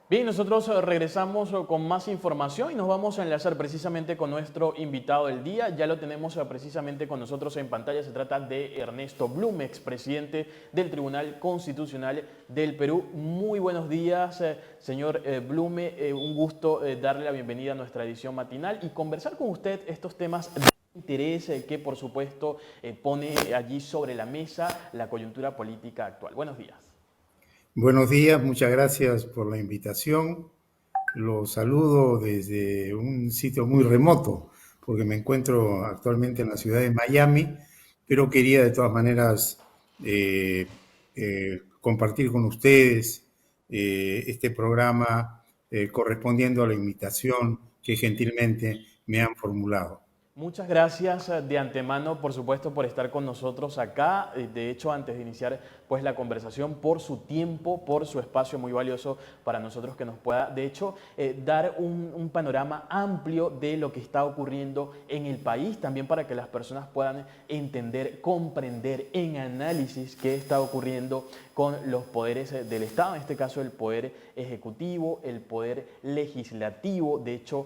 Bien, nosotros regresamos con más información y nos vamos a enlazar precisamente con nuestro invitado del día. Ya lo tenemos precisamente con nosotros en pantalla. Se trata de Ernesto Blume, expresidente del Tribunal Constitucional del Perú. Muy buenos días, señor Blume. Un gusto darle la bienvenida a nuestra edición matinal y conversar con usted estos temas de interés que, por supuesto, pone allí sobre la mesa la coyuntura política actual. Buenos días. Buenos días, muchas gracias por la invitación. Los saludo desde un sitio muy remoto, porque me encuentro actualmente en la ciudad de Miami, pero quería de todas maneras compartir con ustedes este programa correspondiendo a la invitación que gentilmente me han formulado. Muchas gracias de antemano, por supuesto, por estar con nosotros acá. De hecho, antes de iniciar pues la conversación, por su tiempo, por su espacio muy valioso para nosotros que nos pueda, de hecho, dar un panorama amplio de lo que está ocurriendo en el país, también para que las personas puedan entender, comprender en análisis qué está ocurriendo con los poderes del Estado, en este caso el poder ejecutivo, el poder legislativo. De hecho,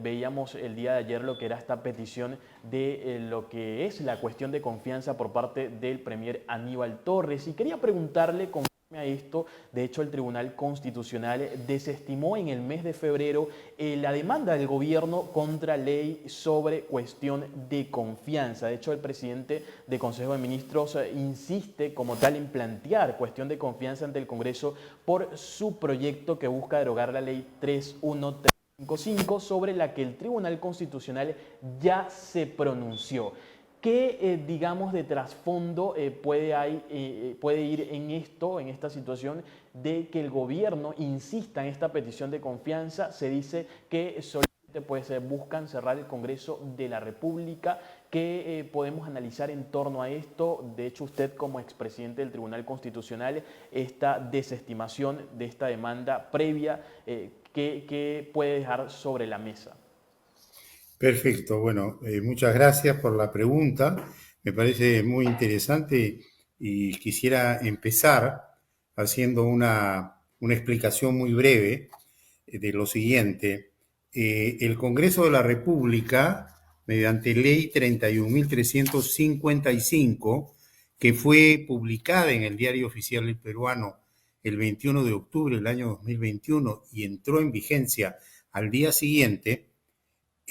veíamos el día de ayer lo que era esta petición de lo que es la cuestión de confianza por parte del premier Aníbal Torres. Y quería preguntarle conforme a esto, de hecho el Tribunal Constitucional desestimó en el mes de febrero la demanda del gobierno contra ley sobre cuestión de confianza. De hecho, el presidente del Consejo de Ministros insiste como tal en plantear cuestión de confianza ante el Congreso por su proyecto que busca derogar la ley 31355 sobre la que el Tribunal Constitucional ya se pronunció. ¿Qué, digamos, de trasfondo puede ir en esto, en esta situación de que el gobierno insista en esta petición de confianza? Se dice que solamente pues, buscan cerrar el Congreso de la República. ¿Qué podemos analizar en torno a esto? De hecho, usted como expresidente del Tribunal Constitucional, esta desestimación de esta demanda previa, ¿qué puede dejar sobre la mesa? Perfecto, bueno, muchas gracias por la pregunta. Me parece muy interesante y quisiera empezar haciendo una explicación muy breve de lo siguiente. El Congreso de la República, mediante Ley 31.355, que fue publicada en el Diario Oficial del Peruano el 21 de octubre del año 2021 y entró en vigencia al día siguiente,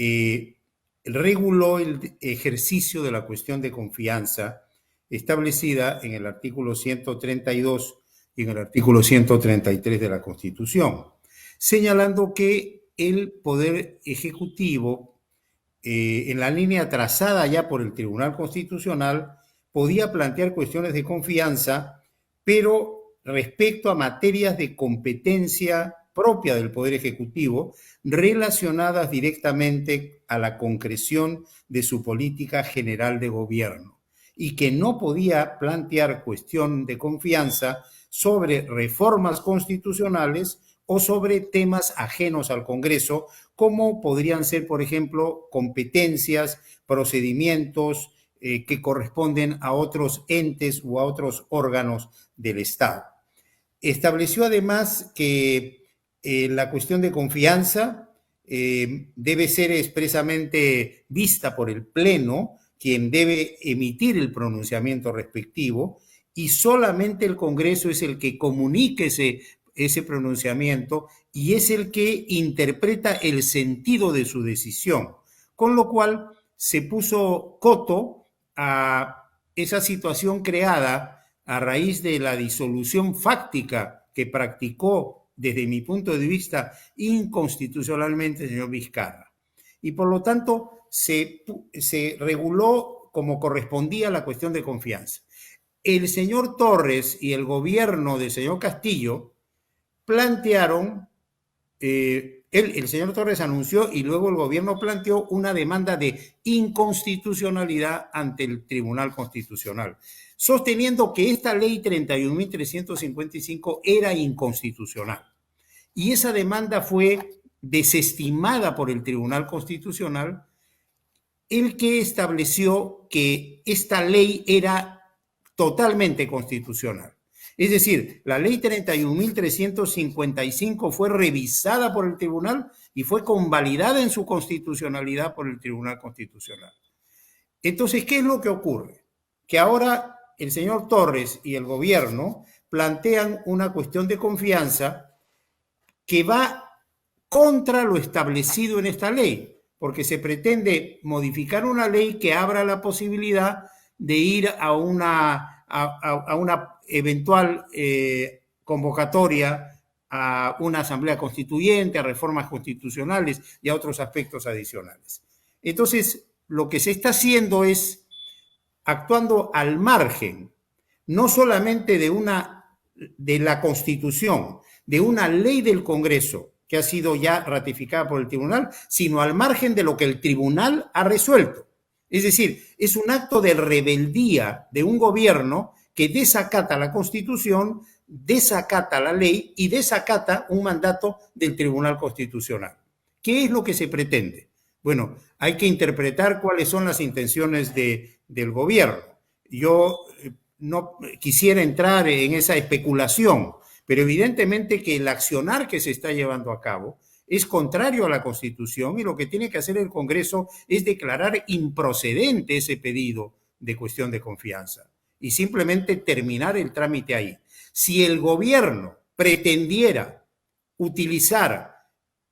eh, reguló el ejercicio de la cuestión de confianza establecida en el artículo 132 y en el artículo 133 de la Constitución, señalando que el Poder Ejecutivo, en la línea trazada ya por el Tribunal Constitucional, podía plantear cuestiones de confianza, pero respecto a materias de competencia propia del Poder Ejecutivo, relacionadas directamente a la concreción de su política general de gobierno, y que no podía plantear cuestión de confianza sobre reformas constitucionales o sobre temas ajenos al Congreso, como podrían ser, por ejemplo, competencias, procedimientos que corresponden a otros entes u a otros órganos del Estado. Estableció además que la cuestión de confianza debe ser expresamente vista por el Pleno, quien debe emitir el pronunciamiento respectivo, y solamente el Congreso es el que comunique ese pronunciamiento y es el que interpreta el sentido de su decisión. Con lo cual se puso coto a esa situación creada a raíz de la disolución fáctica que practicó, desde mi punto de vista, inconstitucionalmente el señor Vizcarra. Y por lo tanto se reguló como correspondía la cuestión de confianza. El señor Torres y el gobierno del señor Castillo plantearon, el señor Torres anunció y luego el gobierno planteó una demanda de inconstitucionalidad ante el Tribunal Constitucional, sosteniendo que esta ley 31.355 era inconstitucional. Y esa demanda fue desestimada por el Tribunal Constitucional, el que estableció que esta ley era totalmente constitucional. Es decir, la ley 31.355 fue revisada por el tribunal y fue convalidada en su constitucionalidad por el Tribunal Constitucional. Entonces, ¿qué es lo que ocurre? Que ahora el señor Torres y el gobierno plantean una cuestión de confianza que va contra lo establecido en esta ley, porque se pretende modificar una ley que abra la posibilidad de ir a una eventual convocatoria a una asamblea constituyente, a reformas constitucionales y a otros aspectos adicionales. Entonces, lo que se está haciendo es actuando al margen, no solamente de la Constitución, de una ley del Congreso que ha sido ya ratificada por el tribunal, sino al margen de lo que el tribunal ha resuelto. Es decir, es un acto de rebeldía de un gobierno que desacata la Constitución, desacata la ley y desacata un mandato del Tribunal Constitucional. ¿Qué es lo que se pretende? Bueno, hay que interpretar cuáles son las intenciones del gobierno. Yo no quisiera entrar en esa especulación, pero evidentemente que el accionar que se está llevando a cabo es contrario a la Constitución y lo que tiene que hacer el Congreso es declarar improcedente ese pedido de cuestión de confianza y simplemente terminar el trámite ahí. Si el gobierno pretendiera utilizar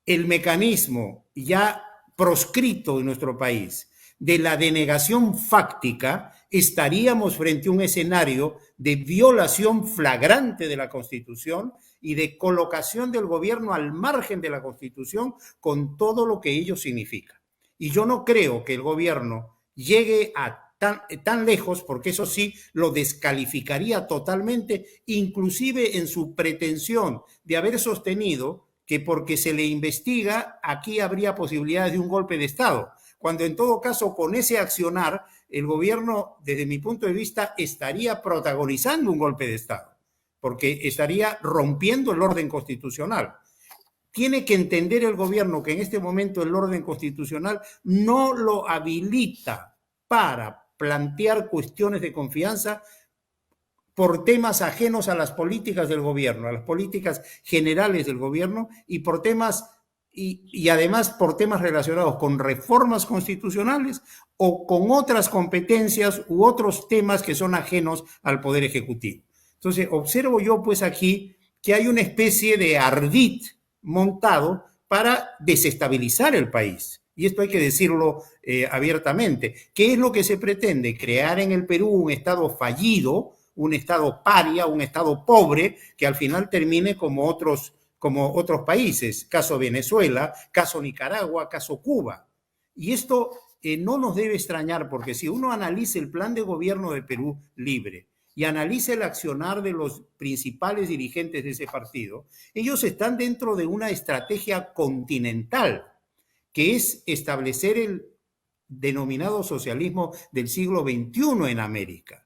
el mecanismo ya proscrito en nuestro país de la denegación fáctica, estaríamos frente a un escenario de violación flagrante de la Constitución y de colocación del gobierno al margen de la Constitución con todo lo que ello significa. Y yo no creo que el gobierno llegue a tan lejos, porque eso sí lo descalificaría totalmente, inclusive en su pretensión de haber sostenido que porque se le investiga aquí habría posibilidades de un golpe de Estado, cuando en todo caso con ese accionar el gobierno, desde mi punto de vista, estaría protagonizando un golpe de Estado, porque estaría rompiendo el orden constitucional. Tiene que entender el gobierno que en este momento el orden constitucional no lo habilita para plantear cuestiones de confianza por temas ajenos a las políticas del gobierno, a las políticas generales del gobierno y por temas y además por temas relacionados con reformas constitucionales o con otras competencias u otros temas que son ajenos al Poder Ejecutivo. Entonces, observo yo pues aquí que hay una especie de ardid montado para desestabilizar el país. Y esto hay que decirlo abiertamente. ¿Qué es lo que se pretende? Crear en el Perú un Estado fallido, un Estado paria, un Estado pobre, que al final termine como otros países, caso Venezuela, caso Nicaragua, caso Cuba. Y esto no nos debe extrañar, porque si uno analiza el plan de gobierno de Perú Libre y analiza el accionar de los principales dirigentes de ese partido, ellos están dentro de una estrategia continental, que es establecer el denominado socialismo del siglo XXI en América,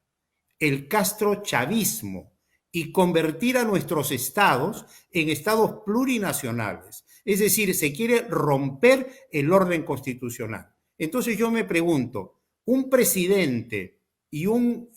el castrochavismo, y convertir a nuestros estados en estados plurinacionales. Es decir, se quiere romper el orden constitucional. Entonces yo me pregunto, un presidente y un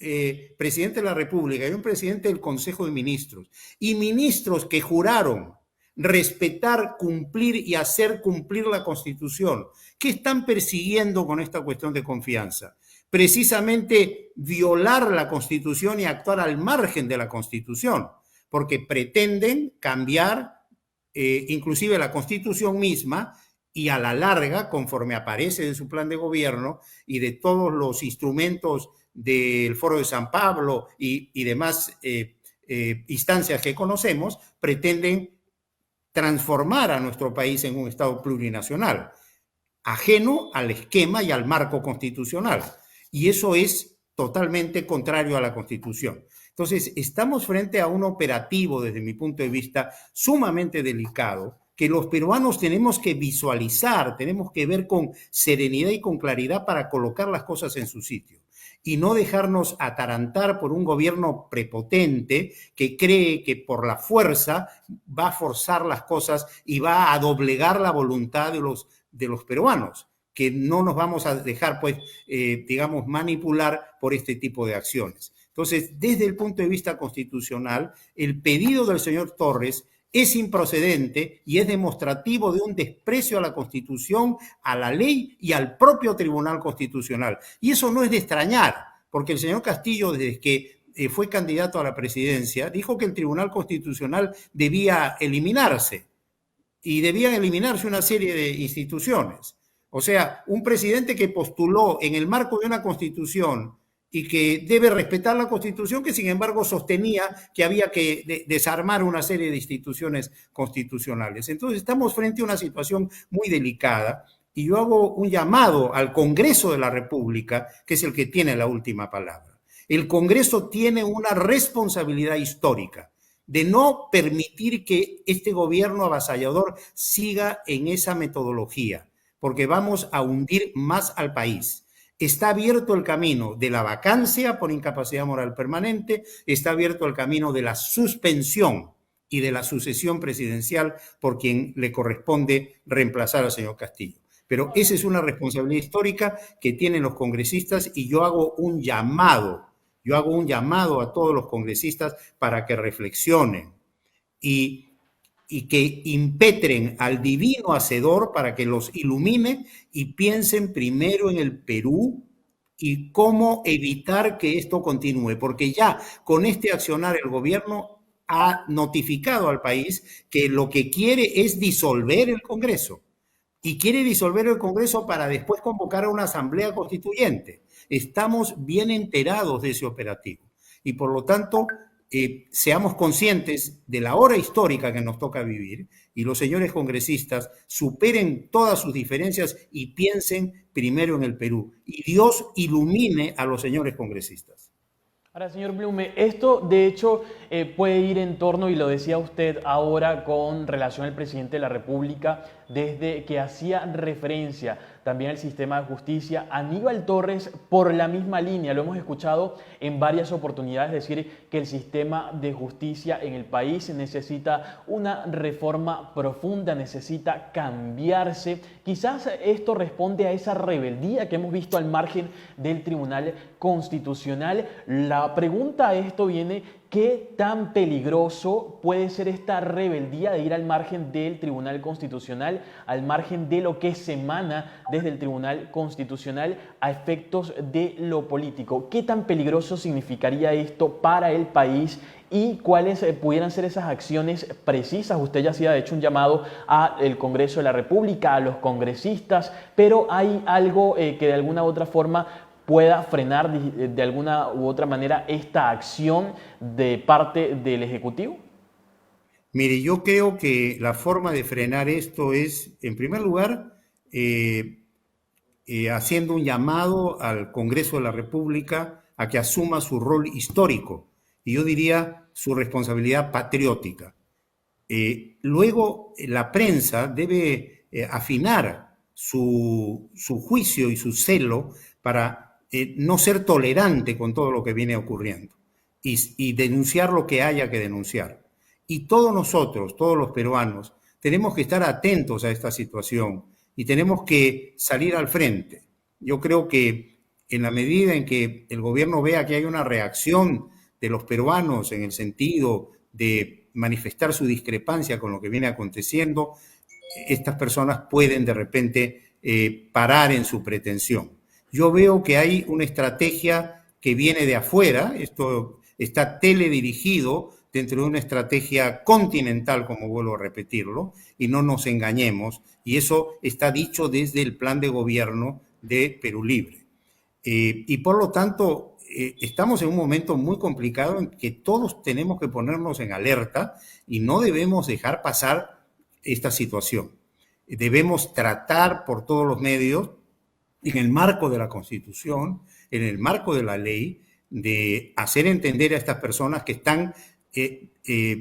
presidente de la República y un presidente del Consejo de Ministros y ministros que juraron respetar, cumplir y hacer cumplir la Constitución, ¿qué están persiguiendo con esta cuestión de confianza? Precisamente violar la Constitución y actuar al margen de la Constitución, porque pretenden cambiar inclusive la Constitución misma y a la larga, conforme aparece en su plan de gobierno y de todos los instrumentos del Foro de San Pablo y demás instancias que conocemos, pretenden transformar a nuestro país en un Estado plurinacional, ajeno al esquema y al marco constitucional. Y eso es totalmente contrario a la Constitución. Entonces, estamos frente a un operativo, desde mi punto de vista, sumamente delicado, que los peruanos tenemos que visualizar, tenemos que ver con serenidad y con claridad para colocar las cosas en su sitio y no dejarnos atarantar por un gobierno prepotente que cree que por la fuerza va a forzar las cosas y va a doblegar la voluntad de los peruanos, que no nos vamos a dejar, pues, digamos, manipular por este tipo de acciones. Entonces, desde el punto de vista constitucional, el pedido del señor Torres es improcedente y es demostrativo de un desprecio a la Constitución, a la ley y al propio Tribunal Constitucional. Y eso no es de extrañar, porque el señor Castillo, desde que fue candidato a la presidencia, dijo que el Tribunal Constitucional debía eliminarse y debían eliminarse una serie de instituciones. O sea, un presidente que postuló en el marco de una constitución y que debe respetar la constitución, que sin embargo sostenía que había que desarmar una serie de instituciones constitucionales. Entonces estamos frente a una situación muy delicada y yo hago un llamado al Congreso de la República, que es el que tiene la última palabra. El Congreso tiene una responsabilidad histórica de no permitir que este gobierno avasallador siga en esa metodología, porque vamos a hundir más al país. Está abierto el camino de la vacancia por incapacidad moral permanente, está abierto el camino de la suspensión y de la sucesión presidencial por quien le corresponde reemplazar al señor Castillo. Pero esa es una responsabilidad histórica que tienen los congresistas y yo hago un llamado a todos los congresistas para que reflexionen y que impetren al divino hacedor para que los ilumine y piensen primero en el Perú y cómo evitar que esto continúe, porque ya con este accionar el gobierno ha notificado al país que lo que quiere es disolver el Congreso y quiere disolver el Congreso para después convocar a una asamblea constituyente. Estamos bien enterados de ese operativo y por lo tanto seamos conscientes de la hora histórica que nos toca vivir y los señores congresistas superen todas sus diferencias y piensen primero en el Perú. Y Dios ilumine a los señores congresistas. Ahora, señor Blume, esto de hecho puede ir en torno, y lo decía usted ahora con relación al presidente de la República, desde que hacía referencia también al sistema de justicia. Aníbal Torres, por la misma línea, lo hemos escuchado en varias oportunidades decir que el sistema de justicia en el país necesita una reforma profunda, necesita cambiarse. Quizás esto responde a esa rebeldía que hemos visto al margen del Tribunal Constitucional. La pregunta a esto viene: ¿qué tan peligroso puede ser esta rebeldía de ir al margen del Tribunal Constitucional, al margen de lo que se emana desde el Tribunal Constitucional a efectos de lo político? ¿Qué tan peligroso significaría esto para el país y cuáles pudieran ser esas acciones precisas? Usted ya hacía de hecho un llamado al Congreso de la República, a los congresistas, pero hay algo que de alguna u otra forma pueda frenar de alguna u otra manera esta acción de parte del Ejecutivo? Mire, yo creo que la forma de frenar esto es, en primer lugar, haciendo un llamado al Congreso de la República a que asuma su rol histórico y yo diría su responsabilidad patriótica. Luego, la prensa debe afinar su juicio y su celo para no ser tolerante con todo lo que viene ocurriendo y denunciar lo que haya que denunciar. Y todos nosotros, todos los peruanos, tenemos que estar atentos a esta situación y tenemos que salir al frente. Yo creo que en la medida en que el gobierno vea que hay una reacción de los peruanos en el sentido de manifestar su discrepancia con lo que viene aconteciendo, estas personas pueden de repente parar en su pretensión. Yo veo que hay una estrategia que viene de afuera, esto está teledirigido dentro de una estrategia continental, como vuelvo a repetirlo, y no nos engañemos, y eso está dicho desde el plan de gobierno de Perú Libre. Y por lo tanto, estamos en un momento muy complicado en que todos tenemos que ponernos en alerta y no debemos dejar pasar esta situación. Debemos tratar por todos los medios, en el marco de la Constitución, en el marco de la ley, de hacer entender a estas personas que están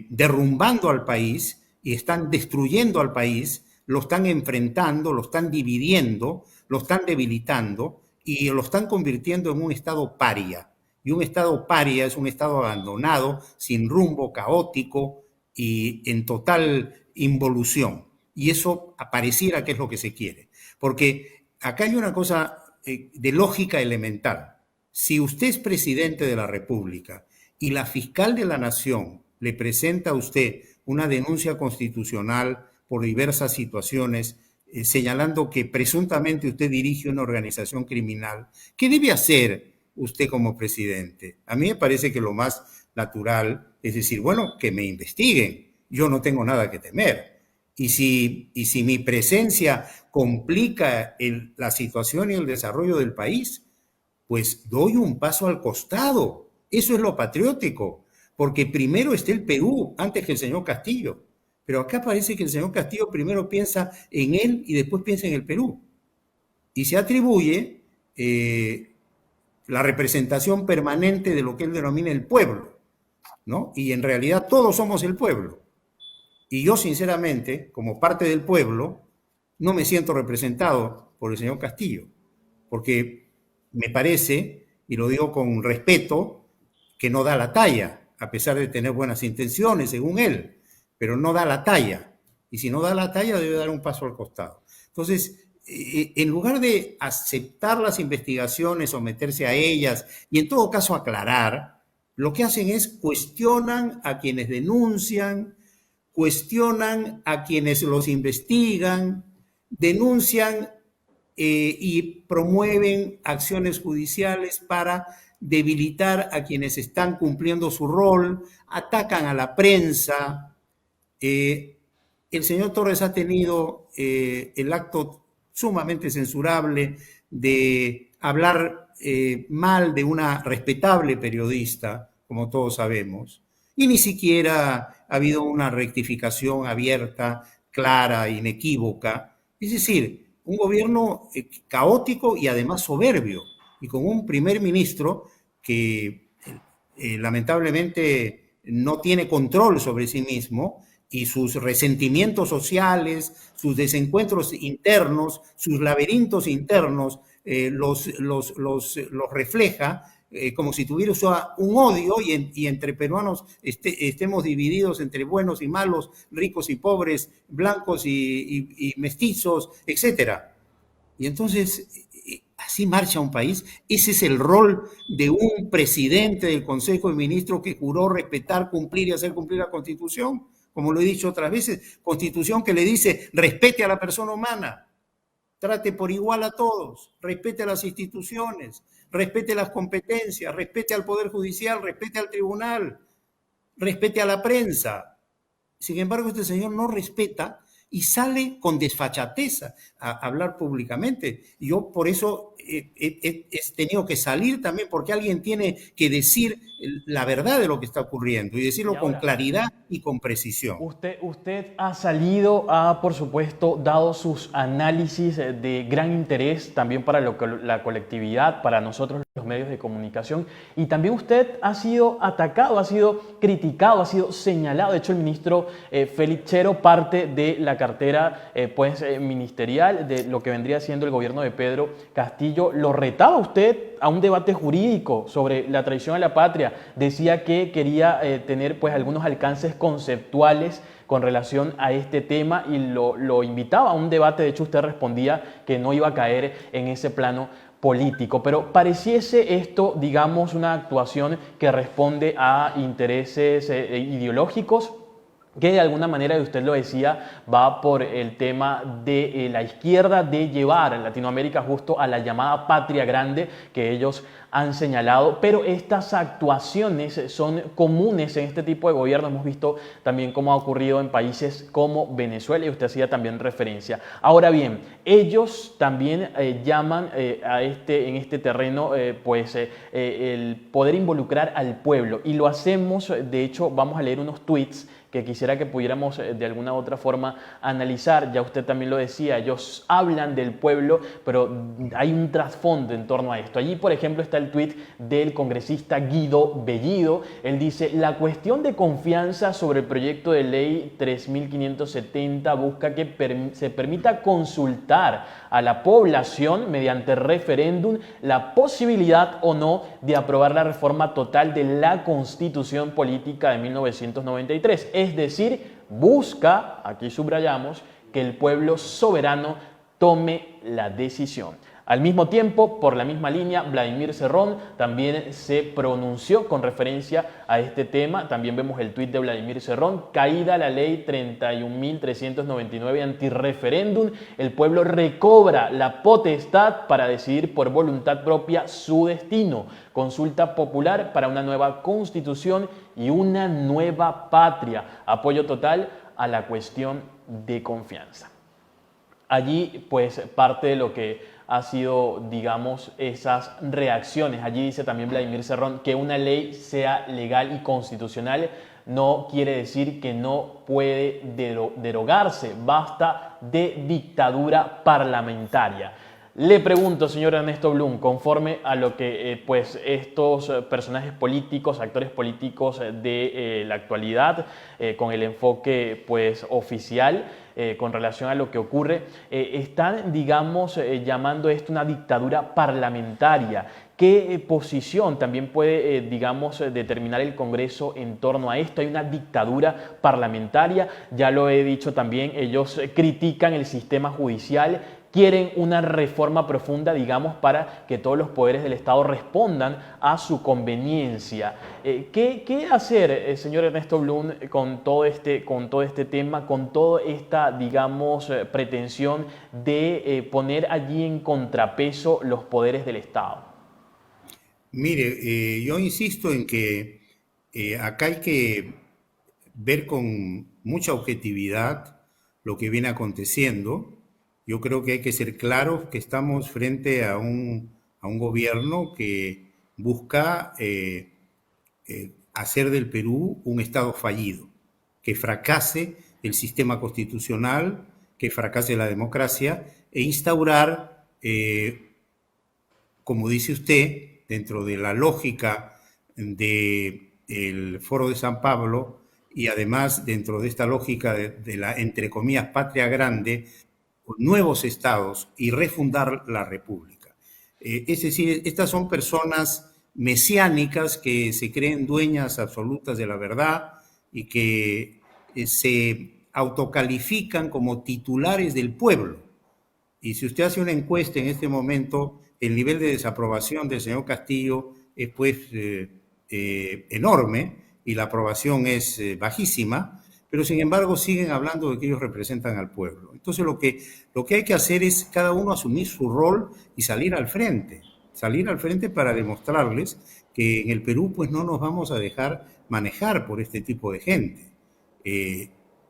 derrumbando al país y están destruyendo al país, lo están enfrentando, lo están dividiendo, lo están debilitando y lo están convirtiendo en un estado paria. Y un estado paria es un estado abandonado, sin rumbo, caótico y en total involución. Y eso pareciera que es lo que se quiere. Porque acá hay una cosa de lógica elemental. Si usted es presidente de la República y la fiscal de la Nación le presenta a usted una denuncia constitucional por diversas situaciones, señalando que presuntamente usted dirige una organización criminal, ¿qué debe hacer usted como presidente? A mí me parece que lo más natural es decir, bueno, que me investiguen, yo no tengo nada que temer. Y si mi presencia complica la situación y el desarrollo del país, pues doy un paso al costado. Eso es lo patriótico, porque primero está el Perú antes que el señor Castillo. Pero acá parece que el señor Castillo primero piensa en él y después piensa en el Perú. Y se atribuye la representación permanente de lo que él denomina el pueblo, ¿no? Y en realidad todos somos el pueblo. Y yo, sinceramente, como parte del pueblo, no me siento representado por el señor Castillo, porque me parece, y lo digo con respeto, que no da la talla, a pesar de tener buenas intenciones, según él, pero no da la talla. Y si no da la talla, debe dar un paso al costado. Entonces, en lugar de aceptar las investigaciones, someterse a ellas y en todo caso aclarar, lo que hacen es cuestionan a quienes denuncian, cuestionan a quienes los investigan, denuncian y promueven acciones judiciales para debilitar a quienes están cumpliendo su rol, atacan a la prensa. El señor Torres ha tenido el acto sumamente censurable de hablar mal de una respetable periodista, como todos sabemos, y ni siquiera ha habido una rectificación abierta, clara, inequívoca. Es decir, un gobierno caótico y además soberbio, y con un primer ministro que lamentablemente no tiene control sobre sí mismo y sus resentimientos sociales, sus desencuentros internos, sus laberintos internos los refleja como si tuviera un odio y entre peruanos estemos divididos entre buenos y malos, ricos y pobres, blancos y mestizos, etcétera. Y entonces, así marcha un país. Ese es el rol de un presidente del Consejo de Ministros que juró respetar, cumplir y hacer cumplir la Constitución. Como lo he dicho otras veces, Constitución que le dice respete a la persona humana, trate por igual a todos, respete a las instituciones, respete las competencias, respete al Poder Judicial, respete al Tribunal, respete a la prensa. Sin embargo, este señor no respeta y sale con desfachatez a hablar públicamente. Yo por eso he tenido que salir también, porque alguien tiene que decir la verdad de lo que está ocurriendo y decirlo con claridad y con precisión. Usted ha salido, ha por supuesto dado sus análisis de gran interés también para la colectividad, para nosotros los medios de comunicación, y también usted ha sido atacado, ha sido criticado, ha sido señalado. De hecho, el ministro Félix Chero, parte de la cartera ministerial de lo que vendría siendo el gobierno de Pedro Castillo, lo retaba a usted a un debate jurídico sobre la traición a la patria. Decía que quería tener pues algunos alcances conceptuales con relación a este tema y lo invitaba a un debate. De hecho, usted respondía que no iba a caer en ese plano político, pero pareciese esto, digamos, una actuación que responde a intereses ideológicos, que de alguna manera, y usted lo decía, va por el tema de la izquierda, de llevar a Latinoamérica justo a la llamada patria grande que ellos han señalado. Pero estas actuaciones son comunes en este tipo de gobierno. Hemos visto también cómo ha ocurrido en países como Venezuela, y usted hacía también referencia. Ahora bien, ellos también llaman en este terreno el poder involucrar al pueblo, y lo hacemos. De hecho, vamos a leer unos tweets que quisiera que pudiéramos de alguna u otra forma analizar. Ya usted también lo decía, ellos hablan del pueblo, pero hay un trasfondo en torno a esto. Allí, por ejemplo, está el tuit del congresista Guido Bellido. Él dice: la cuestión de confianza sobre el proyecto de ley 3570 busca que se permita consultar a la población mediante referéndum la posibilidad o no de aprobar la reforma total de la Constitución Política de 1993. Es decir, busca, aquí subrayamos, que el pueblo soberano tome la decisión. Al mismo tiempo, por la misma línea, Vladimir Cerrón también se pronunció con referencia a este tema. También vemos el tuit de Vladimir Cerrón: caída la ley 31.399 antirreferéndum, el pueblo recobra la potestad para decidir por voluntad propia su destino. Consulta popular para una nueva constitución y una nueva patria. Apoyo total a la cuestión de confianza. Allí, pues, parte de lo que ha sido, digamos, esas reacciones. Allí dice también Vladimir Cerrón que una ley sea legal y constitucional no quiere decir que no puede derogarse. Basta de dictadura parlamentaria. Le pregunto, señor Ernesto Blum, conforme a lo que pues estos personajes políticos, actores políticos de la actualidad, con el enfoque pues oficial, con relación a lo que ocurre, están, digamos, llamando esto una dictadura parlamentaria. ¿Qué posición también puede, digamos, determinar el Congreso en torno a esto? Hay una dictadura parlamentaria, ya lo he dicho también, ellos critican el sistema judicial, quieren una reforma profunda, digamos, para que todos los poderes del Estado respondan a su conveniencia. ¿Qué hacer, señor Ernesto Blum, con todo este tema, con toda esta, digamos, pretensión de poner allí en contrapeso los poderes del Estado? Mire, yo insisto en que acá hay que ver con mucha objetividad lo que viene aconteciendo. Yo creo que hay que ser claros que estamos frente a un gobierno que busca hacer del Perú un Estado fallido, que fracase el sistema constitucional, que fracase la democracia e instaurar, como dice usted, dentro de la lógica del Foro de San Pablo y además dentro de esta lógica de la, entre comillas, patria grande, nuevos estados y refundar la república. Es decir, estas son personas mesiánicas que se creen dueñas absolutas de la verdad y que se autocalifican como titulares del pueblo. Y si usted hace una encuesta en este momento, el nivel de desaprobación del señor Castillo es pues enorme y la aprobación es bajísima, pero sin embargo siguen hablando de que ellos representan al pueblo. Entonces lo que hay que hacer es cada uno asumir su rol y salir al frente para demostrarles que en el Perú pues no nos vamos a dejar manejar por este tipo de gente.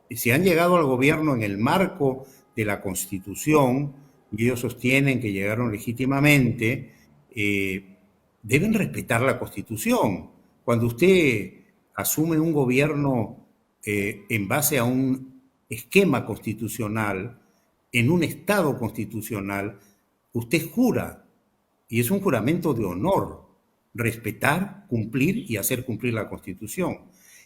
Si han llegado al gobierno en el marco de la Constitución y ellos sostienen que llegaron legítimamente, deben respetar la Constitución. Cuando usted asume un gobierno en base a un esquema constitucional, en un Estado constitucional, usted jura, y es un juramento de honor, respetar, cumplir y hacer cumplir la Constitución.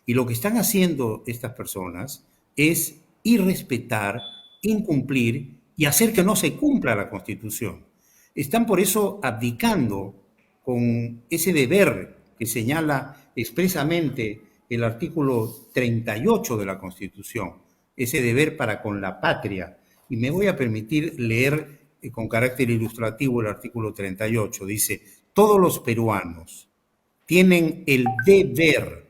Y lo que están haciendo estas personas es irrespetar, incumplir y hacer que no se cumpla la Constitución. Están por eso abdicando con ese deber que señala expresamente el artículo 38 de la Constitución, ese deber para con la patria. Y me voy a permitir leer con carácter ilustrativo el artículo 38. Dice: todos los peruanos tienen el deber,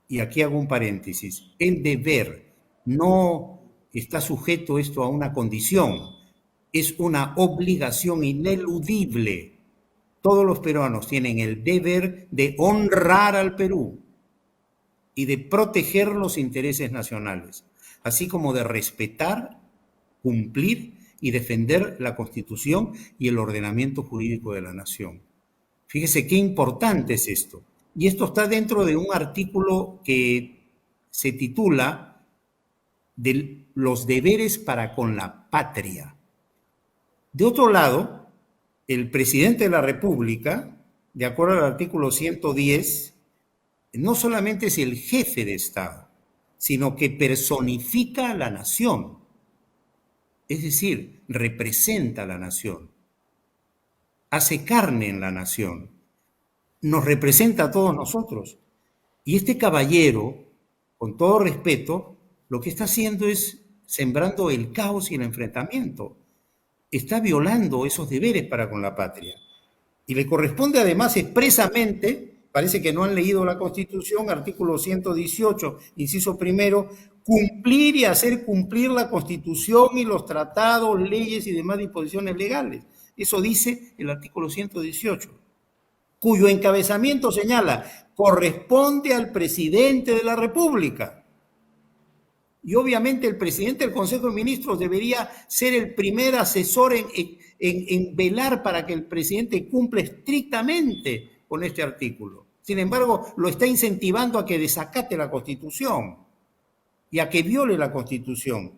y aquí hago un paréntesis, el deber, no está sujeto esto a una condición, es una obligación ineludible. Todos los peruanos tienen el deber de honrar al Perú y de proteger los intereses nacionales, así como de respetar, cumplir y defender la Constitución y el ordenamiento jurídico de la nación. Fíjese qué importante es esto. Y esto está dentro de un artículo que se titula de los deberes para con la patria. De otro lado, el presidente de la República, de acuerdo al artículo 110, no solamente es el jefe de Estado, sino que personifica a la nación. Es decir, representa a la nación, hace carne en la nación, nos representa a todos nosotros. Y este caballero, con todo respeto, lo que está haciendo es sembrando el caos y el enfrentamiento. está violando esos deberes para con la patria. Y le corresponde además expresamente, parece que no han leído la Constitución, artículo 118, inciso primero, cumplir y hacer cumplir la Constitución y los tratados, leyes y demás disposiciones legales. Eso dice el artículo 118, cuyo encabezamiento señala, corresponde al presidente de la República. Y obviamente el presidente del Consejo de Ministros debería ser el primer asesor en velar para que el presidente cumpla estrictamente con este artículo. Sin embargo, lo está incentivando a que desacate la Constitución y a que viole la Constitución.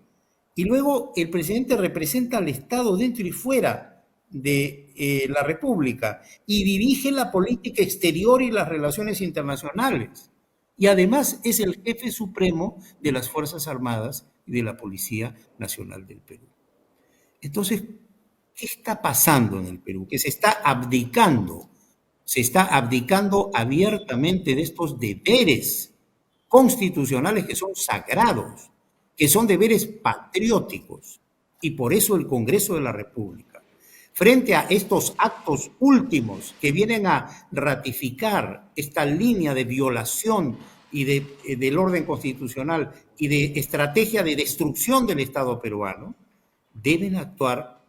Y luego el presidente representa al Estado dentro y fuera de la República y dirige la política exterior y las relaciones internacionales. Y además es el jefe supremo de las Fuerzas Armadas y de la Policía Nacional del Perú. Entonces, ¿qué está pasando en el Perú? Que se está abdicando abiertamente de estos deberes constitucionales que son sagrados, que son deberes patrióticos. Y por eso el Congreso de la República, frente a estos actos últimos que vienen a ratificar esta línea de violación y del orden constitucional y de estrategia de destrucción del Estado peruano, deben actuar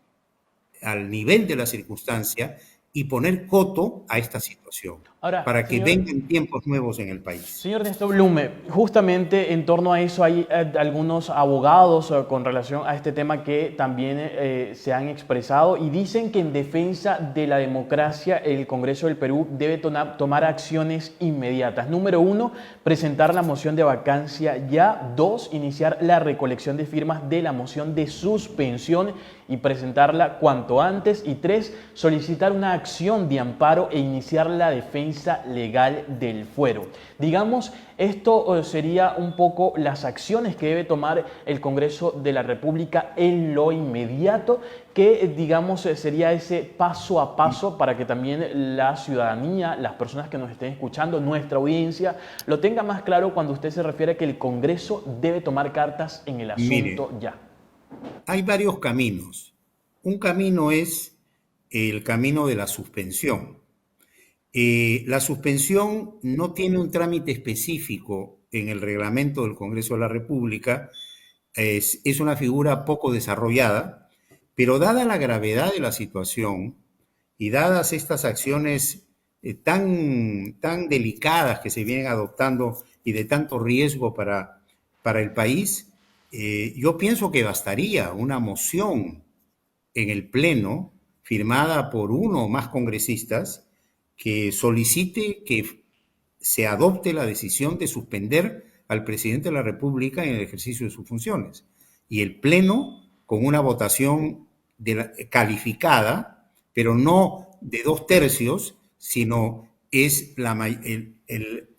al nivel de la circunstancia y poner coto a esta situación. Ahora, para que señor, vengan tiempos nuevos en el país. Señor Néstor Blume, justamente en torno a eso hay algunos abogados con relación a este tema que también se han expresado y dicen que en defensa de la democracia el Congreso del Perú debe tomar acciones inmediatas. Número 1, presentar la moción de vacancia ya. 2, iniciar la recolección de firmas de la moción de suspensión y presentarla cuanto antes. Y 3, solicitar una acción de amparo e iniciar la defensa legal del fuero. Digamos, esto sería un poco las acciones que debe tomar el Congreso de la República en lo inmediato, que digamos sería ese paso a paso para que también la ciudadanía, las personas que nos estén escuchando, nuestra audiencia, lo tenga más claro cuando usted se refiere a que el Congreso debe tomar cartas en el asunto. Mire, ya. Hay varios caminos. Un camino es el camino de la suspensión. La suspensión no tiene un trámite específico en el reglamento del Congreso de la República, es una figura poco desarrollada, pero dada la gravedad de la situación y dadas estas acciones tan delicadas que se vienen adoptando y de tanto riesgo para el país, yo pienso que bastaría una moción en el Pleno firmada por uno o más congresistas que solicite que se adopte la decisión de suspender al presidente de la República en el ejercicio de sus funciones. Y el Pleno, con una votación calificada, pero no de 2/3, sino es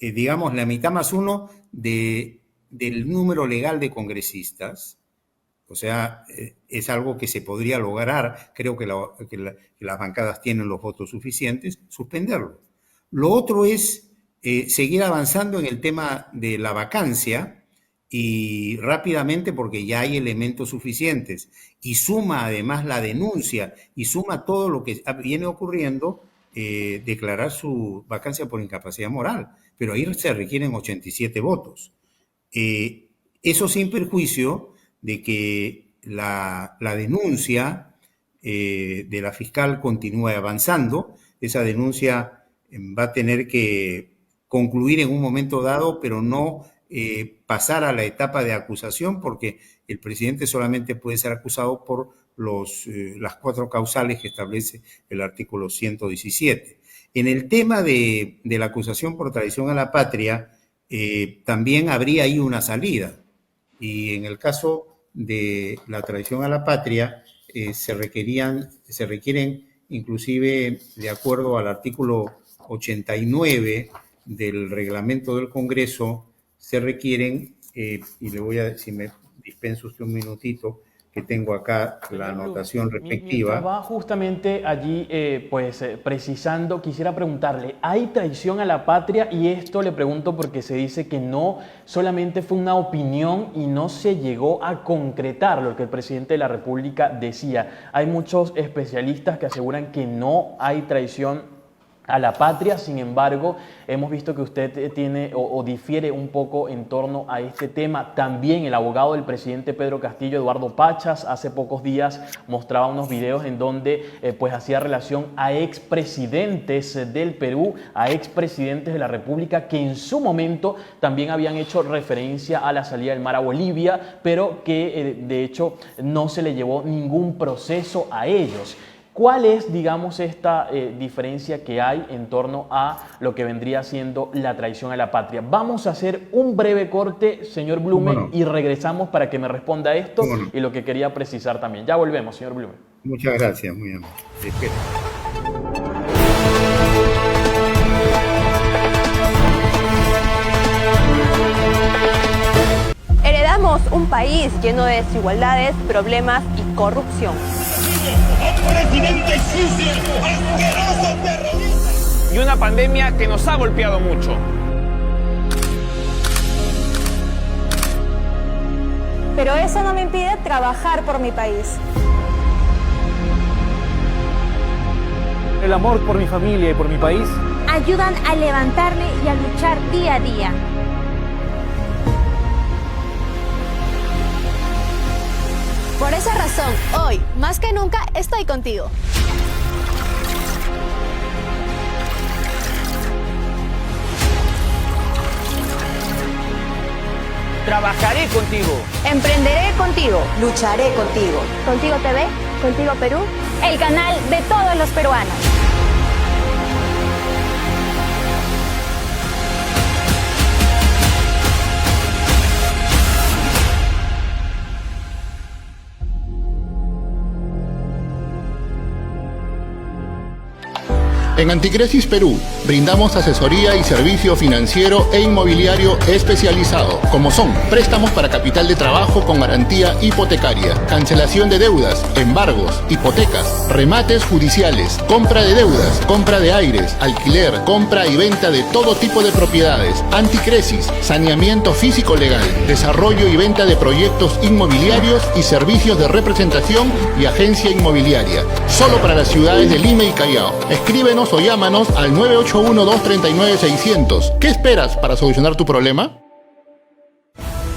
digamos, la mitad más uno del número legal de congresistas. O sea, es algo que se podría lograr, creo que las bancadas tienen los votos suficientes, suspenderlo. Lo otro es seguir avanzando en el tema de la vacancia y rápidamente, porque ya hay elementos suficientes, y suma además la denuncia y suma todo lo que viene ocurriendo, declarar su vacancia por incapacidad moral. Pero ahí se requieren 87 votos. Eso sin perjuicio de que la denuncia de la fiscal continúe avanzando. Esa denuncia va a tener que concluir en un momento dado, pero no pasar a la etapa de acusación, porque el presidente solamente puede ser acusado por las 4 causales que establece el artículo 117. En el tema de la acusación por traición a la patria, también habría ahí una salida. Y en el caso de la traición a la patria, se requieren inclusive, de acuerdo al artículo 89 del reglamento del Congreso, se requieren, y le voy a, si me dispensa usted un minutito, que tengo acá la anotación respectiva. Mientras va justamente allí, precisando, quisiera preguntarle, ¿hay traición a la patria? Y esto le pregunto porque se dice que no solamente fue una opinión y no se llegó a concretar lo que el presidente de la República decía. Hay muchos especialistas que aseguran que no hay traición a la patria. Sin embargo, hemos visto que usted tiene o difiere un poco en torno a este tema. También el abogado del presidente Pedro Castillo, Eduardo Pachas, hace pocos días mostraba unos videos en donde hacía relación a expresidentes del Perú, a expresidentes de la República que en su momento también habían hecho referencia a la salida del mar a Bolivia, pero que de hecho no se le llevó ningún proceso a ellos. ¿Cuál es, digamos, esta diferencia que hay en torno a lo que vendría siendo la traición a la patria? Vamos a hacer un breve corte, señor Blume, y regresamos para que me responda esto y lo que quería precisar también. Ya volvemos, señor Blume. Muchas gracias, muy amable. Espera. Heredamos un país lleno de desigualdades, problemas y corrupción. Presidente sucio, asqueroso, terrorista. Y una pandemia que nos ha golpeado mucho. Pero eso no me impide trabajar por mi país. El amor por mi familia y por mi país ayudan a levantarme y a luchar día a día. Por esa razón, hoy, más que nunca, estoy contigo. Trabajaré contigo. Emprenderé contigo. Lucharé contigo. Contigo TV, Contigo Perú, El canal de todos los peruanos. En Anticresis Perú, brindamos asesoría y servicio financiero e inmobiliario especializado, como son préstamos para capital de trabajo con garantía hipotecaria, cancelación de deudas, embargos, hipotecas, remates judiciales, compra de deudas, compra de aires, alquiler, compra y venta de todo tipo de propiedades, Anticresis, saneamiento físico legal, desarrollo y venta de proyectos inmobiliarios y servicios de representación y agencia inmobiliaria, solo para las ciudades de Lima y Callao. Escríbenos o llámanos al 981-239-600. ¿Qué esperas para solucionar tu problema?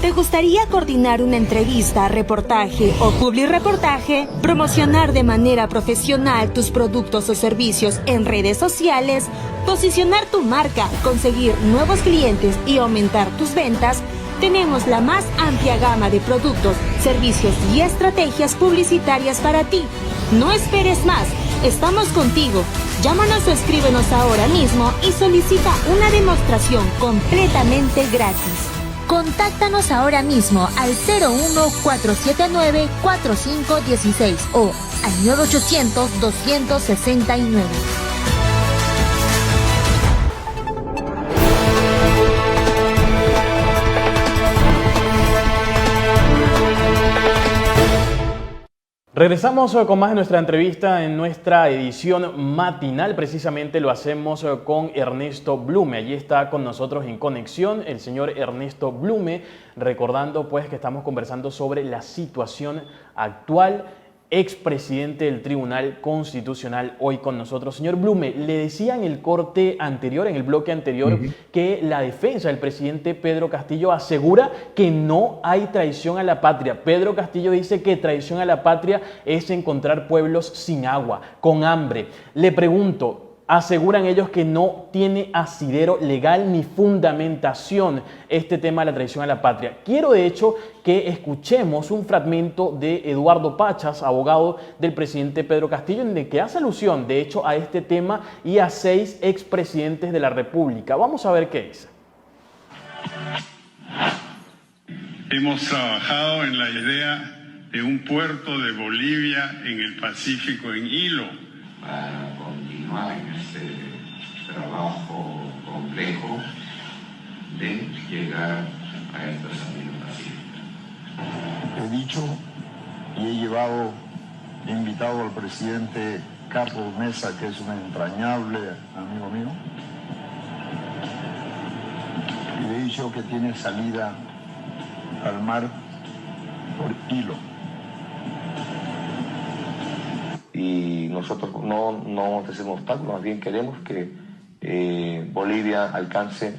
¿Te gustaría coordinar una entrevista, reportaje o publireportaje? ¿Promocionar de manera profesional tus productos o servicios en redes sociales? ¿Posicionar tu marca, conseguir nuevos clientes y aumentar tus ventas? Tenemos la más amplia gama de productos, servicios y estrategias publicitarias para ti. No esperes más, estamos contigo. Llámanos o escríbenos ahora mismo y solicita una demostración completamente gratis. Contáctanos ahora mismo al 01479-4516 o al 980-269. Regresamos con más de nuestra entrevista en nuestra edición matinal. Precisamente lo hacemos con Ernesto Blume. Allí está con nosotros en conexión el señor Ernesto Blume, recordando pues que estamos conversando sobre la situación actual. Expresidente del Tribunal Constitucional hoy con nosotros. Señor Blume, le decía en el corte anterior, en el bloque anterior, que la defensa del presidente Pedro Castillo asegura que no hay traición a la patria. Pedro Castillo dice que traición a la patria es encontrar pueblos sin agua, con hambre. Le pregunto, aseguran ellos que no tiene asidero legal ni fundamentación este tema de la traición a la patria. Quiero de hecho que escuchemos un fragmento de Eduardo Pachas, abogado del presidente Pedro Castillo, en el que hace alusión de hecho a este tema y a 6 expresidentes de la República. Vamos a ver qué dice. Hemos trabajado en la idea de un puerto de Bolivia en el Pacífico, en Hilo, para continuar en este trabajo complejo de llegar a esta salida pacífica. He dicho y he invitado al presidente Carlos Mesa, que es un entrañable amigo mío, y le he dicho que tiene salida al mar por hilo. Y nosotros no vamos a hacer un obstáculo, más bien queremos que Bolivia alcance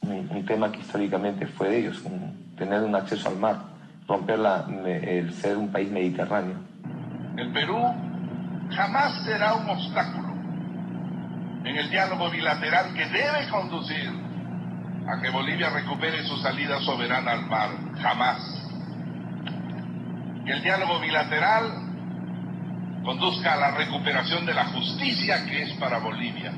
un tema que históricamente fue de ellos, tener un acceso al mar, romper el ser un país mediterráneo. El Perú jamás será un obstáculo en el diálogo bilateral que debe conducir a que Bolivia recupere su salida soberana al mar. Jamás. Que el diálogo bilateral conduzca a la recuperación de la justicia que es para Bolivia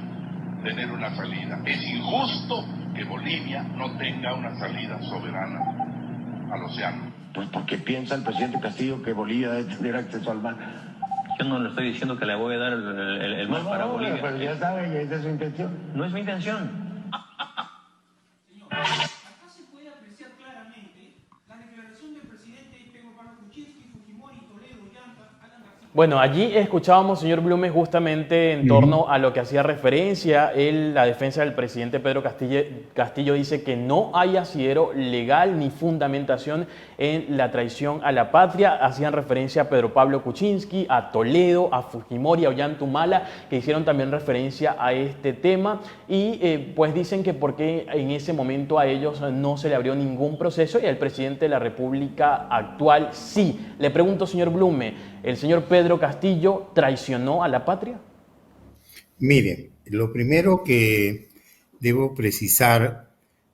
tener una salida. Es injusto que Bolivia no tenga una salida soberana al océano. Pues porque piensa el presidente Castillo que Bolivia debe tener acceso al mar. Yo no le estoy diciendo que le voy a dar el mar para Bolivia. Pero ya sabe que esa es su intención. No es mi intención. Bueno, allí escuchábamos, señor Blume, justamente en torno a lo que hacía referencia la defensa del presidente Pedro Castillo dice que no hay asidero legal ni fundamentación en la traición a la patria. Hacían referencia a Pedro Pablo Kuczynski, a Toledo, a Fujimori, a Ollanta, que hicieron también referencia a este tema y pues dicen que porque en ese momento a ellos no se le abrió ningún proceso y al presidente de la República actual sí. Le pregunto, señor Blume, ¿el señor Pedro Castillo traicionó a la patria? Miren, lo primero que debo precisar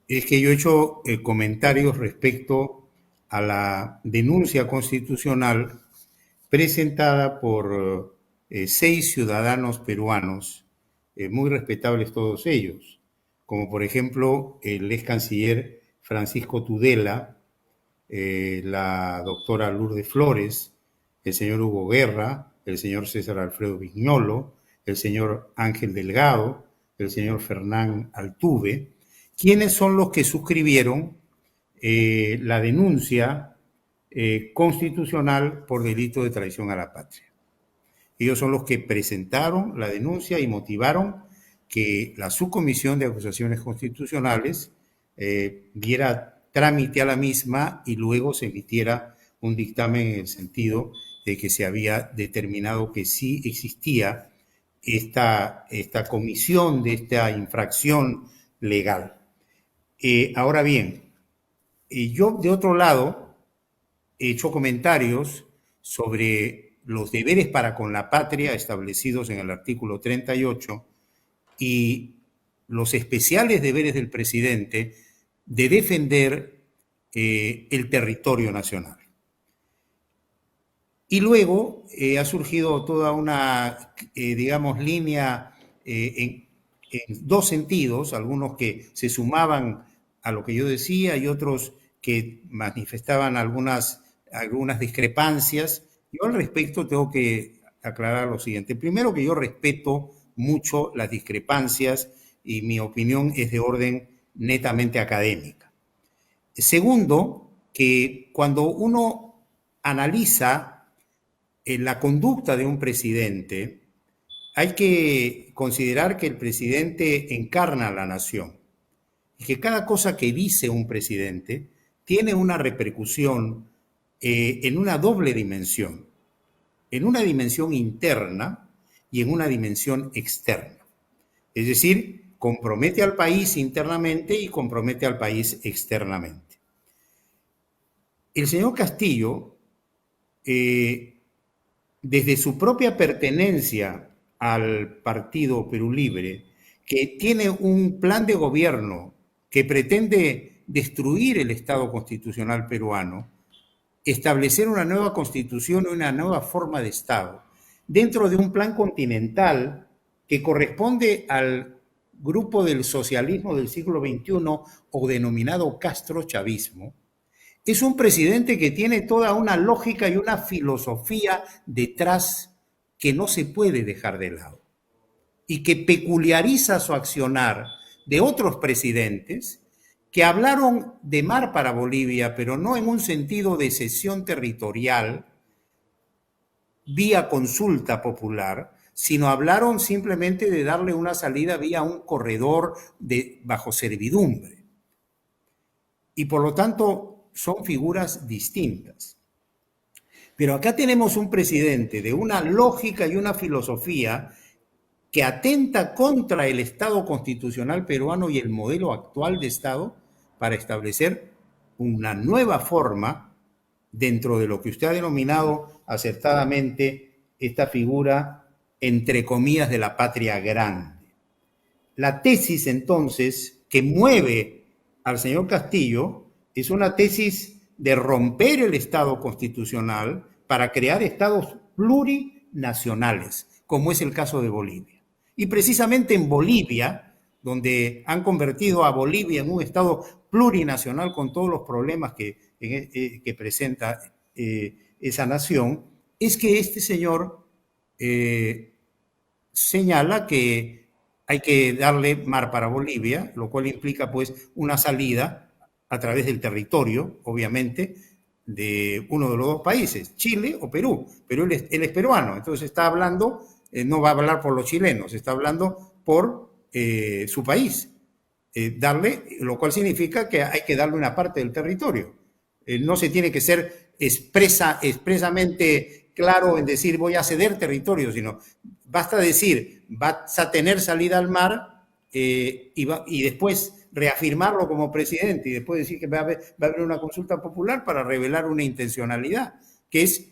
es que yo he hecho comentarios respecto a la denuncia constitucional presentada por 6 ciudadanos peruanos, muy respetables todos ellos, como por ejemplo el ex canciller Francisco Tudela, la doctora Lourdes Flores, el señor Hugo Guerra, el señor César Alfredo Viñolo, el señor Ángel Delgado, el señor Fernán Altuve, quienes son los que suscribieron la denuncia constitucional por delito de traición a la patria. Ellos son los que presentaron la denuncia y motivaron que la Subcomisión de Acusaciones Constitucionales diera trámite a la misma y luego se emitiera un dictamen en el sentido de que se había determinado que sí existía esta comisión de esta infracción legal. Ahora bien, yo de otro lado he hecho comentarios sobre los deberes para con la patria establecidos en el artículo 38 y los especiales deberes del presidente de defender el territorio nacional. Y luego ha surgido toda una, digamos, línea en 2 sentidos, algunos que se sumaban a lo que yo decía y otros que manifestaban algunas discrepancias. Yo al respecto tengo que aclarar lo siguiente. Primero, que yo respeto mucho las discrepancias y mi opinión es de orden netamente académica. Segundo, que cuando uno analiza la conducta de un presidente, hay que considerar que el presidente encarna a la nación y que cada cosa que dice un presidente tiene una repercusión en una doble dimensión, en una dimensión interna y en una dimensión externa. Es decir, compromete al país internamente y compromete al país externamente. El señor Castillo, desde su propia pertenencia al Partido Perú Libre, que tiene un plan de gobierno que pretende destruir el Estado constitucional peruano, establecer una nueva constitución, una nueva forma de Estado, dentro de un plan continental que corresponde al grupo del socialismo del siglo XXI o denominado castrochavismo, es un presidente que tiene toda una lógica y una filosofía detrás que no se puede dejar de lado y que peculiariza su accionar de otros presidentes que hablaron de mar para Bolivia, pero no en un sentido de cesión territorial, vía consulta popular, sino hablaron simplemente de darle una salida vía un corredor bajo servidumbre. Y por lo tanto son figuras distintas. Pero acá tenemos un presidente de una lógica y una filosofía que atenta contra el Estado constitucional peruano y el modelo actual de Estado para establecer una nueva forma dentro de lo que usted ha denominado acertadamente esta figura, entre comillas, de la patria grande. La tesis, entonces, que mueve al señor Castillo es una tesis de romper el Estado constitucional para crear estados plurinacionales, como es el caso de Bolivia. Y precisamente en Bolivia, donde han convertido a Bolivia en un estado plurinacional con todos los problemas que presenta esa nación, es que este señor señala que hay que darle mar para Bolivia, lo cual implica pues una salida a través del territorio, obviamente, de uno de los dos países, Chile o Perú, pero él es peruano, entonces está hablando, no va a hablar por los chilenos, está hablando por su país, lo cual significa que hay que darle una parte del territorio. No se tiene que ser expresamente claro en decir voy a ceder territorio, sino basta decir vas a tener salida al mar y después reafirmarlo como presidente y después decir que va a haber una consulta popular para revelar una intencionalidad, que es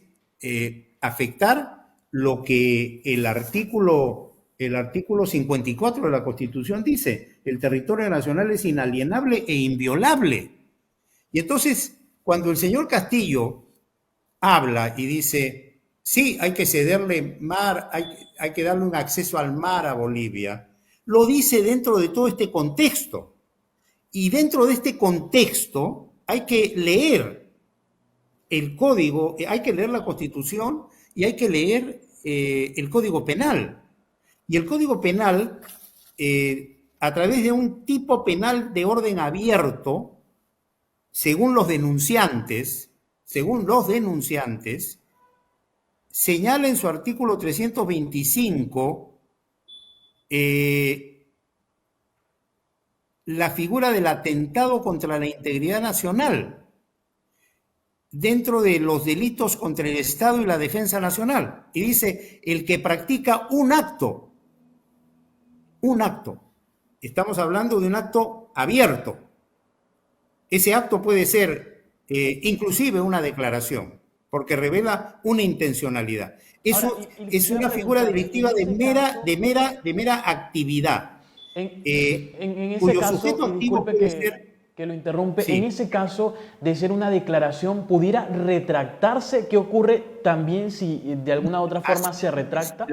afectar lo que el artículo 54 de la Constitución dice: el territorio nacional es inalienable e inviolable. Y entonces, cuando el señor Castillo habla y dice, sí, hay que cederle mar, hay que darle un acceso al mar a Bolivia, lo dice dentro de todo este contexto. Y dentro de este contexto hay que leer el código, hay que leer la Constitución y hay que leer el Código Penal. Y el Código Penal, a través de un tipo penal de orden abierto, según los denunciantes, señala en su artículo 325 la figura del atentado contra la integridad nacional dentro de los delitos contra el Estado y la defensa nacional. Y dice, el que practica un acto, estamos hablando de un acto abierto. Ese acto puede ser inclusive una declaración, porque revela una intencionalidad. Eso es una figura delictiva de mera actividad. En ese caso, disculpe que lo interrumpe, sí. En ese caso de ser una declaración, ¿pudiera retractarse? ¿Qué ocurre también si de alguna otra forma se retracta?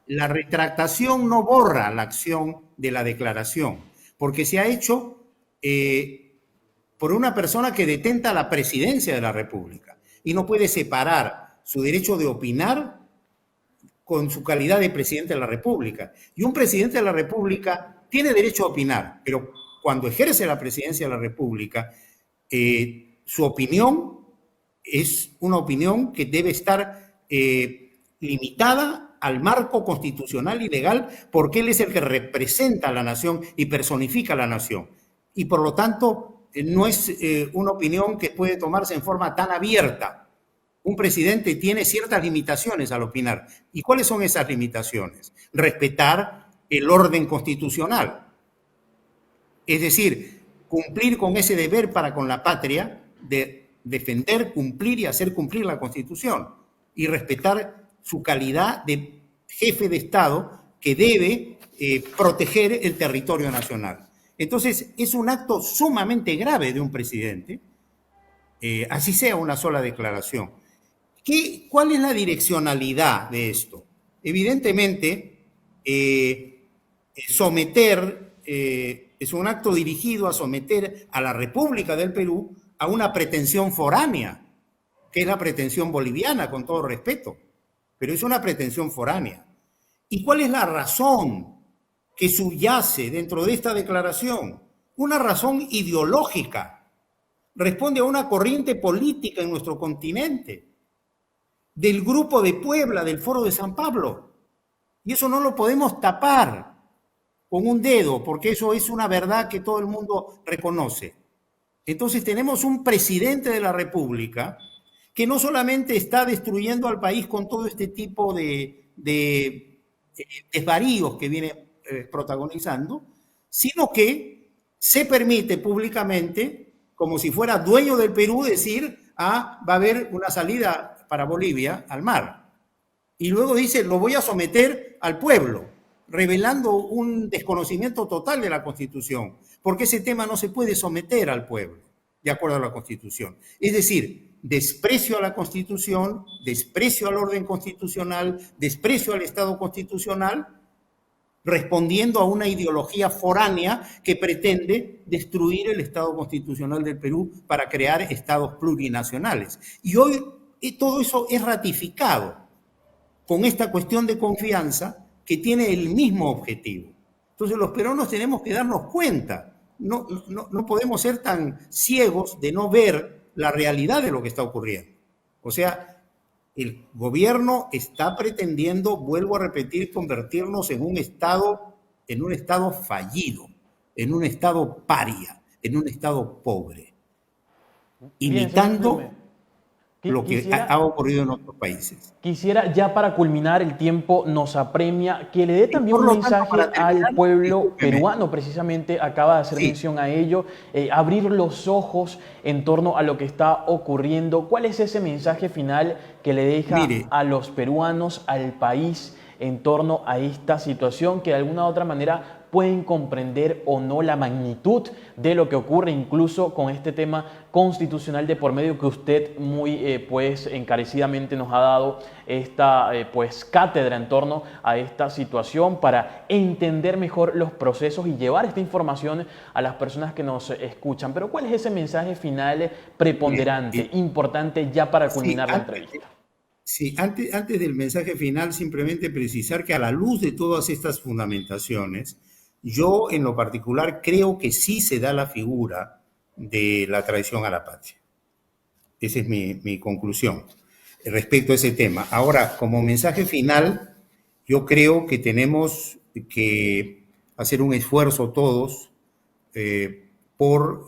La retractación no borra la acción de la declaración, porque se ha hecho por una persona que detenta la presidencia de la República y no puede separar su derecho de opinar con su calidad de presidente de la República. Y un presidente de la República tiene derecho a opinar, pero cuando ejerce la presidencia de la República, su opinión es una opinión que debe estar limitada al marco constitucional y legal, porque él es el que representa a la nación y personifica a la nación. Y por lo tanto, no es una opinión que puede tomarse en forma tan abierta. Un presidente tiene ciertas limitaciones al opinar. ¿Y cuáles son esas limitaciones? Respetar el orden constitucional. Es decir, cumplir con ese deber para con la patria de defender, cumplir y hacer cumplir la Constitución y respetar su calidad de jefe de Estado que debe proteger el territorio nacional. Entonces, es un acto sumamente grave de un presidente, así sea una sola declaración. ¿Cuál es la direccionalidad de esto? Evidentemente, es un acto dirigido a someter a la República del Perú a una pretensión foránea, que es la pretensión boliviana, con todo respeto, pero es una pretensión foránea. ¿Y cuál es la razón que subyace dentro de esta declaración? Una razón ideológica. Responde a una corriente política en nuestro continente, del Grupo de Puebla, del Foro de San Pablo. Y eso no lo podemos tapar con un dedo, porque eso es una verdad que todo el mundo reconoce. Entonces tenemos un presidente de la República que no solamente está destruyendo al país con todo este tipo de desvaríos que viene protagonizando, sino que se permite públicamente, como si fuera dueño del Perú, decir, va a haber una salida para Bolivia al mar. Y luego dice, lo voy a someter al pueblo, revelando un desconocimiento total de la Constitución, porque ese tema no se puede someter al pueblo, de acuerdo a la Constitución. Es decir, desprecio a la Constitución, desprecio al orden constitucional, desprecio al Estado constitucional, respondiendo a una ideología foránea que pretende destruir el Estado constitucional del Perú para crear estados plurinacionales. Y hoy todo eso es ratificado con esta cuestión de confianza que tiene el mismo objetivo. Entonces los peruanos tenemos que darnos cuenta, no podemos ser tan ciegos de no ver la realidad de lo que está ocurriendo. O sea, el gobierno está pretendiendo, vuelvo a repetir, convertirnos en un estado fallido, en un estado paria, en un estado pobre, imitando lo que ha ocurrido en otros países. Quisiera, ya para culminar, el tiempo nos apremia, que le dé también un mensaje al pueblo peruano, precisamente acaba de hacer mención a ello, abrir los ojos en torno a lo que está ocurriendo. ¿Cuál es ese mensaje final que le deja a los peruanos, al país, en torno a esta situación que de alguna u otra manera pueden comprender o no la magnitud de lo que ocurre, incluso con este tema constitucional de por medio que usted muy pues encarecidamente nos ha dado esta pues cátedra en torno a esta situación para entender mejor los procesos y llevar esta información a las personas que nos escuchan? Pero ¿cuál es ese mensaje final preponderante, importante ya para culminar la entrevista? Sí, antes del mensaje final, simplemente precisar que a la luz de todas estas fundamentaciones, yo en lo particular creo que sí se da la figura de la traición a la patria. Esa es mi conclusión respecto a ese tema. Ahora, como mensaje final, yo creo que tenemos que hacer un esfuerzo todos por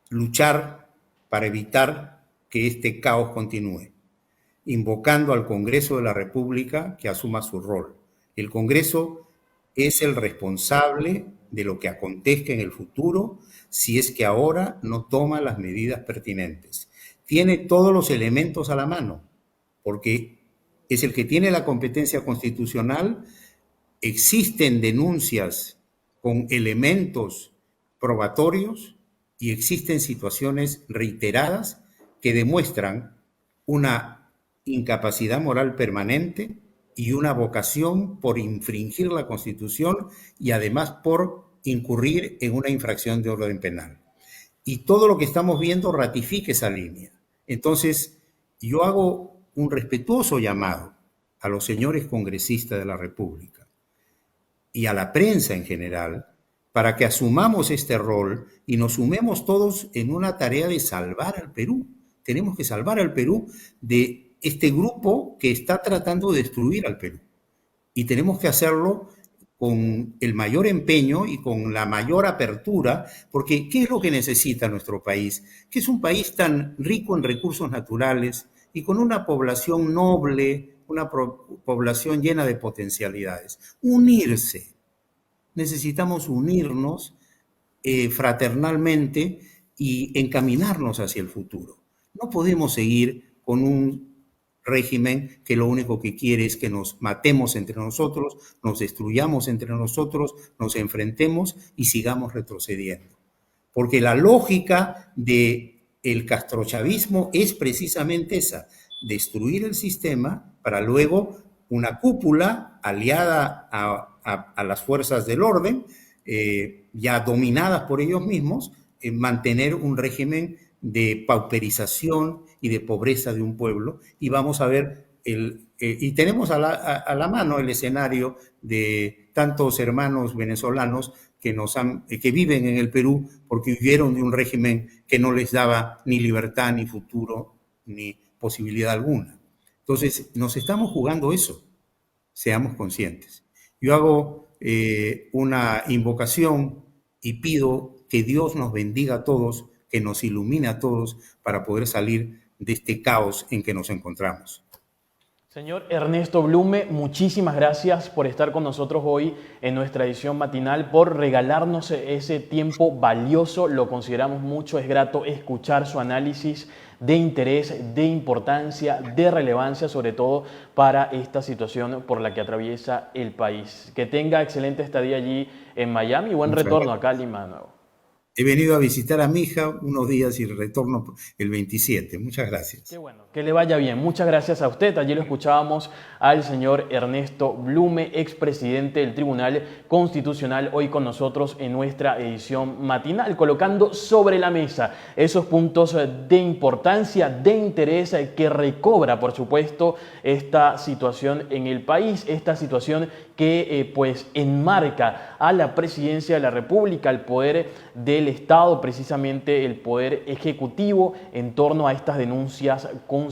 luchar para evitar que este caos continúe, invocando al Congreso de la República que asuma su rol. El Congreso es el responsable de lo que acontezca en el futuro si es que ahora no toma las medidas pertinentes. Tiene todos los elementos a la mano, porque es el que tiene la competencia constitucional. Existen denuncias con elementos probatorios y existen situaciones reiteradas que demuestran una incapacidad moral permanente y una vocación por infringir la Constitución y además por incurrir en una infracción de orden penal. Y todo lo que estamos viendo ratifica esa línea. Entonces, yo hago un respetuoso llamado a los señores congresistas de la República y a la prensa en general para que asumamos este rol y nos sumemos todos en una tarea de salvar al Perú. Tenemos que salvar al Perú de este grupo que está tratando de destruir al Perú. Y tenemos que hacerlo con el mayor empeño y con la mayor apertura, porque ¿qué es lo que necesita nuestro país? Que es un país tan rico en recursos naturales y con una población noble, una población llena de potencialidades. Unirse. Necesitamos unirnos fraternalmente y encaminarnos hacia el futuro. No podemos seguir con un régimen que lo único que quiere es que nos matemos entre nosotros, nos destruyamos entre nosotros, nos enfrentemos y sigamos retrocediendo. Porque la lógica del castrochavismo es precisamente esa, destruir el sistema para luego una cúpula aliada a las fuerzas del orden, ya dominadas por ellos mismos, mantener un régimen de pauperización y de pobreza de un pueblo, y vamos a ver, y tenemos a la mano el escenario de tantos hermanos venezolanos que viven en el Perú porque huyeron de un régimen que no les daba ni libertad, ni futuro, ni posibilidad alguna. Entonces, nos estamos jugando eso, seamos conscientes. Yo hago una invocación y pido que Dios nos bendiga a todos, que nos ilumine a todos para poder salir de este caos en que nos encontramos. Señor Ernesto Blume, muchísimas gracias por estar con nosotros hoy en nuestra edición matinal, por regalarnos ese tiempo valioso. Lo consideramos mucho, es grato escuchar su análisis de interés, de importancia, de relevancia, sobre todo para esta situación por la que atraviesa el país. Que tenga excelente estadía allí en Miami y buen retorno acá a Lima de nuevo. He venido a visitar a mi hija unos días y retorno el 27. Muchas gracias. Qué bueno, que le vaya bien. Muchas gracias a usted. Allí lo escuchábamos al señor Ernesto Blume, expresidente del Tribunal Constitucional, hoy con nosotros en nuestra edición matinal, colocando sobre la mesa esos puntos de importancia, de interés que recobra, por supuesto, esta situación en el país, esta situación que pues enmarca a la presidencia de la República, al poder del Estado, precisamente el poder ejecutivo, en torno a estas denuncias constitucionales.